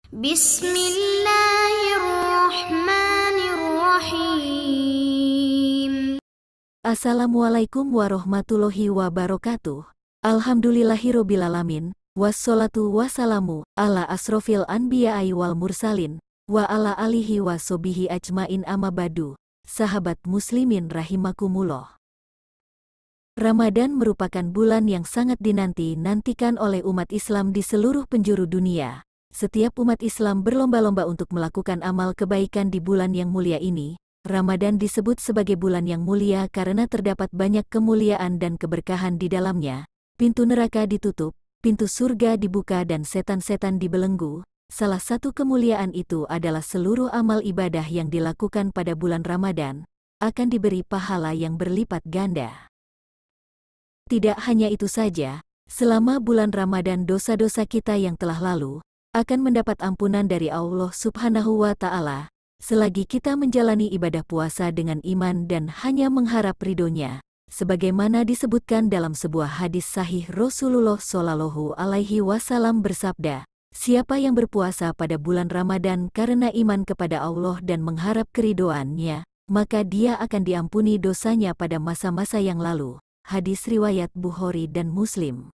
Bismillahirrahmanirrahim. Assalamualaikum warahmatullahi wabarakatuh. Alhamdulillahirobbilalamin. Wassalatu wassalamu ala asrofil anbiya'i wal mursalin wa ala alihi wa sobihi ajmain amma badu. Sahabat muslimin rahimakumullah. Ramadan merupakan bulan yang sangat dinanti-nantikan oleh umat Islam di seluruh penjuru dunia. Setiap umat Islam berlomba-lomba untuk melakukan amal kebaikan di bulan yang mulia ini. Ramadan disebut sebagai bulan yang mulia karena terdapat banyak kemuliaan dan keberkahan di dalamnya. Pintu neraka ditutup, pintu surga dibuka dan setan-setan dibelenggu. Salah satu kemuliaan itu adalah seluruh amal ibadah yang dilakukan pada bulan Ramadan akan diberi pahala yang berlipat ganda. Tidak hanya itu saja, selama bulan Ramadan dosa-dosa kita yang telah lalu akan mendapat ampunan dari Allah Subhanahu wa Ta'ala, selagi kita menjalani ibadah puasa dengan iman dan hanya mengharap ridhonya, sebagaimana disebutkan dalam sebuah hadis sahih. Rasulullah Shallallahu Alaihi Wasallam bersabda, siapa yang berpuasa pada bulan Ramadan karena iman kepada Allah dan mengharap keridhoannya, maka dia akan diampuni dosanya pada masa-masa yang lalu. Hadis riwayat Bukhari dan Muslim.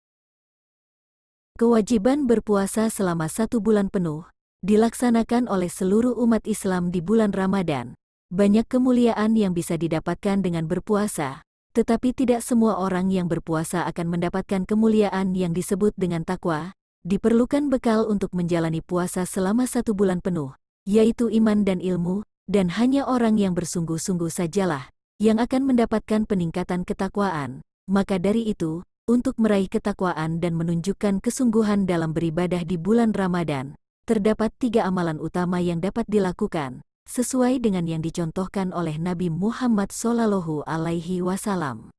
Kewajiban berpuasa selama 1 bulan penuh dilaksanakan oleh seluruh umat Islam di bulan Ramadan. Banyak kemuliaan yang bisa didapatkan dengan berpuasa, tetapi tidak semua orang yang berpuasa akan mendapatkan kemuliaan yang disebut dengan takwa. Diperlukan bekal untuk menjalani puasa selama 1 bulan penuh, yaitu iman dan ilmu, dan hanya orang yang bersungguh-sungguh sajalah yang akan mendapatkan peningkatan ketakwaan. Maka dari itu, untuk meraih ketakwaan dan menunjukkan kesungguhan dalam beribadah di bulan Ramadan, terdapat 3 amalan utama yang dapat dilakukan, sesuai dengan yang dicontohkan oleh Nabi Muhammad Shallallahu Alaihi Wasallam.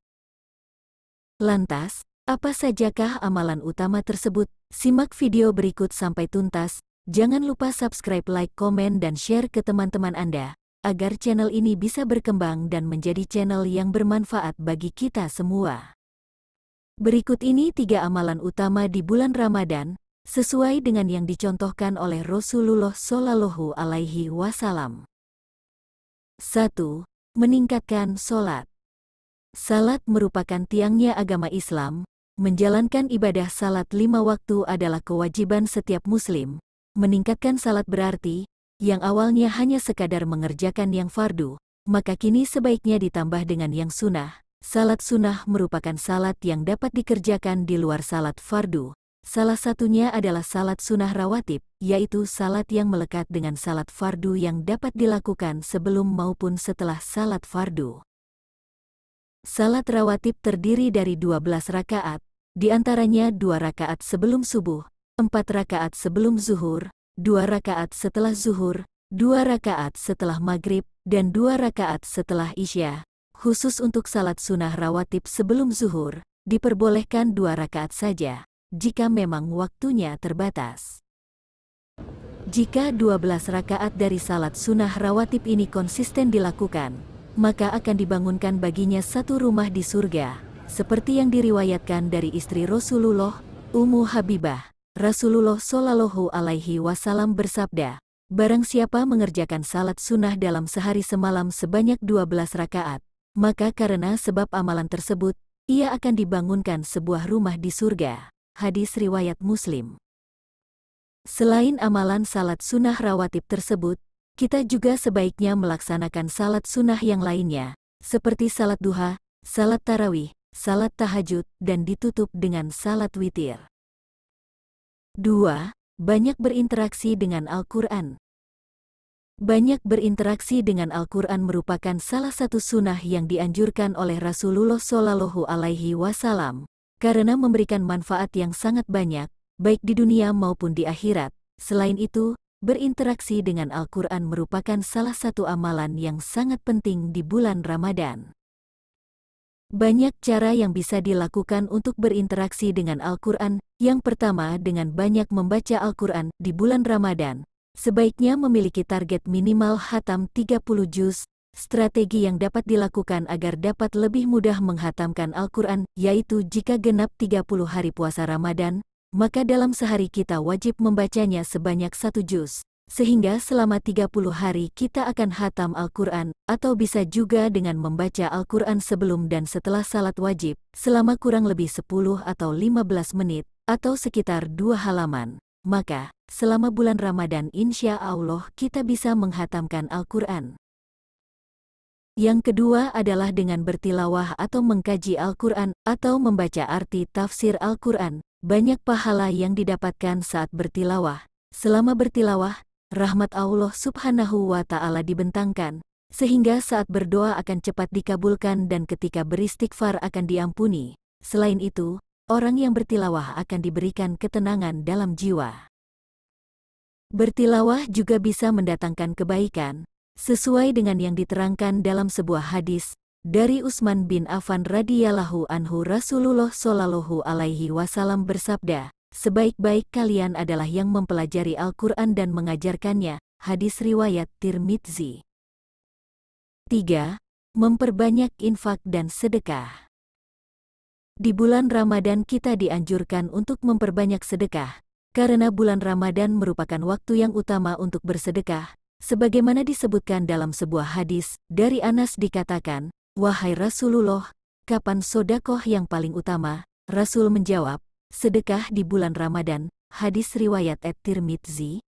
Lantas, apa sajakah amalan utama tersebut? Simak video berikut sampai tuntas. Jangan lupa subscribe, like, komen, dan share ke teman-teman Anda, agar channel ini bisa berkembang dan menjadi channel yang bermanfaat bagi kita semua. Berikut ini 3 amalan utama di bulan Ramadan, sesuai dengan yang dicontohkan oleh Rasulullah Shallallahu Alaihi Wasallam. 1. Meningkatkan sholat. Salat merupakan tiangnya agama Islam. Menjalankan ibadah salat 5 waktu adalah kewajiban setiap muslim. Meningkatkan salat berarti, yang awalnya hanya sekadar mengerjakan yang fardu, maka kini sebaiknya ditambah dengan yang sunnah. Salat sunnah merupakan salat yang dapat dikerjakan di luar salat fardu. Salah satunya adalah salat sunnah rawatib, yaitu salat yang melekat dengan salat fardu yang dapat dilakukan sebelum maupun setelah salat fardu. Salat rawatib terdiri dari 12 rakaat, di antaranya 2 rakaat sebelum subuh, 4 rakaat sebelum zuhur, 2 rakaat setelah zuhur, 2 rakaat setelah maghrib, dan 2 rakaat setelah isya. Khusus untuk salat sunnah rawatib sebelum zuhur, diperbolehkan 2 rakaat saja, jika memang waktunya terbatas. Jika 12 rakaat dari salat sunnah rawatib ini konsisten dilakukan, maka akan dibangunkan baginya 1 rumah di surga, seperti yang diriwayatkan dari istri Rasulullah, Ummu Habibah. Rasulullah Shallallahu Alaihi Wasallam bersabda, barang siapa mengerjakan salat sunnah dalam sehari semalam sebanyak 12 rakaat, maka karena sebab amalan tersebut, ia akan dibangunkan sebuah rumah di surga. Hadis riwayat Muslim. Selain amalan salat sunnah rawatib tersebut, kita juga sebaiknya melaksanakan salat sunnah yang lainnya, seperti salat duha, salat tarawih, salat tahajud, dan ditutup dengan salat witir. 2. Banyak berinteraksi dengan Al-Quran. Banyak berinteraksi dengan Al-Quran merupakan salah satu sunnah yang dianjurkan oleh Rasulullah Shallallahu Alaihi Wasallam, karena memberikan manfaat yang sangat banyak, baik di dunia maupun di akhirat. Selain itu, berinteraksi dengan Al-Quran merupakan salah satu amalan yang sangat penting di bulan Ramadan. Banyak cara yang bisa dilakukan untuk berinteraksi dengan Al-Quran. Yang pertama, dengan banyak membaca Al-Quran di bulan Ramadan. Sebaiknya memiliki target minimal khatam 30 juz. Strategi yang dapat dilakukan agar dapat lebih mudah menghatamkan Al-Quran, yaitu jika genap 30 hari puasa Ramadan, maka dalam sehari kita wajib membacanya sebanyak 1 juz. Sehingga selama 30 hari kita akan hatam Al-Quran, atau bisa juga dengan membaca Al-Quran sebelum dan setelah salat wajib, selama kurang lebih 10 atau 15 menit, atau sekitar 2 halaman. Maka, selama bulan Ramadan insya Allah kita bisa menghatamkan Al-Quran. Yang kedua adalah dengan bertilawah atau mengkaji Al-Quran, atau membaca arti tafsir Al-Quran. Banyak pahala yang didapatkan saat bertilawah. Selama bertilawah, rahmat Allah Subhanahu wa Ta'ala dibentangkan, sehingga saat berdoa akan cepat dikabulkan dan ketika beristighfar akan diampuni. Selain itu, orang yang bertilawah akan diberikan ketenangan dalam jiwa. Bertilawah juga bisa mendatangkan kebaikan, sesuai dengan yang diterangkan dalam sebuah hadis dari Utsman bin Affan radhiyallahu anhu. Rasulullah shallallahu alaihi wasallam bersabda, "Sebaik-baik kalian adalah yang mempelajari Al-Quran dan mengajarkannya." Hadis riwayat Tirmidzi. 3. Memperbanyak infak dan sedekah. Di bulan Ramadan kita dianjurkan untuk memperbanyak sedekah, karena bulan Ramadan merupakan waktu yang utama untuk bersedekah. Sebagaimana disebutkan dalam sebuah hadis, dari Anas dikatakan, "Wahai Rasulullah, kapan sodakoh yang paling utama?" Rasul menjawab, "Sedekah di bulan Ramadan." Hadis riwayat At-Tirmidzi.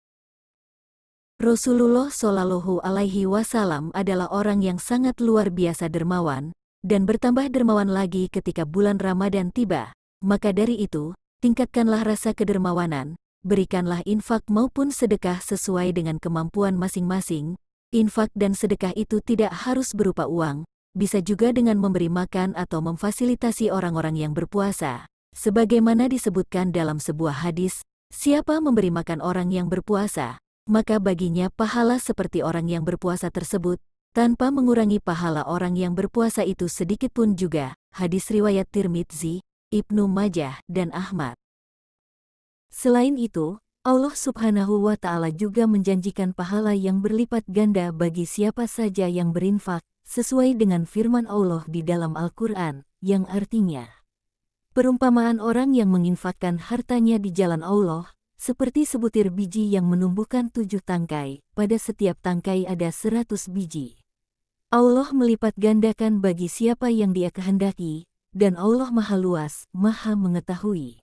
Rasulullah Shallallahu Alaihi Wasallam adalah orang yang sangat luar biasa dermawan, dan bertambah dermawan lagi ketika bulan Ramadan tiba. Maka dari itu, tingkatkanlah rasa kedermawanan, berikanlah infak maupun sedekah sesuai dengan kemampuan masing-masing. Infak dan sedekah itu tidak harus berupa uang, bisa juga dengan memberi makan atau memfasilitasi orang-orang yang berpuasa. Sebagaimana disebutkan dalam sebuah hadis, siapa memberi makan orang yang berpuasa, maka baginya pahala seperti orang yang berpuasa tersebut, tanpa mengurangi pahala orang yang berpuasa itu sedikit pun juga. Hadis riwayat Tirmidzi, Ibnu Majah, dan Ahmad. Selain itu, Allah Subhanahu wa Ta'ala juga menjanjikan pahala yang berlipat ganda bagi siapa saja yang berinfak, sesuai dengan firman Allah di dalam Al-Quran, yang artinya, perumpamaan orang yang menginfakkan hartanya di jalan Allah, seperti sebutir biji yang menumbuhkan 7 tangkai, pada setiap tangkai ada 100 biji. Allah melipat gandakan bagi siapa yang Dia kehendaki, dan Allah Maha Luas, Maha Mengetahui.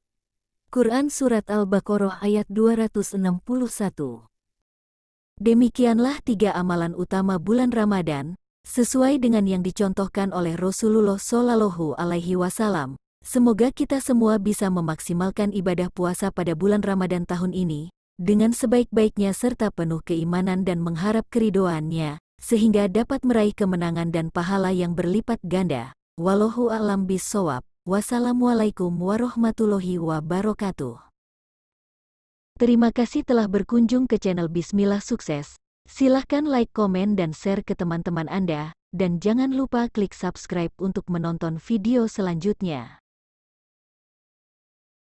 Quran Surat Al-Baqarah ayat 261. Demikianlah 3 amalan utama bulan Ramadan, sesuai dengan yang dicontohkan oleh Rasulullah Shallallahu Alaihi Wasallam. Semoga kita semua bisa memaksimalkan ibadah puasa pada bulan Ramadan tahun ini, dengan sebaik-baiknya serta penuh keimanan dan mengharap keridhoannya, sehingga dapat meraih kemenangan dan pahala yang berlipat ganda. Wallahu a'lam bishawab. Wassalamualaikum warahmatullahi wabarakatuh. Terima kasih telah berkunjung ke channel Bismillah Sukses. Silahkan like, komen, dan share ke teman-teman Anda, dan jangan lupa klik subscribe untuk menonton video selanjutnya.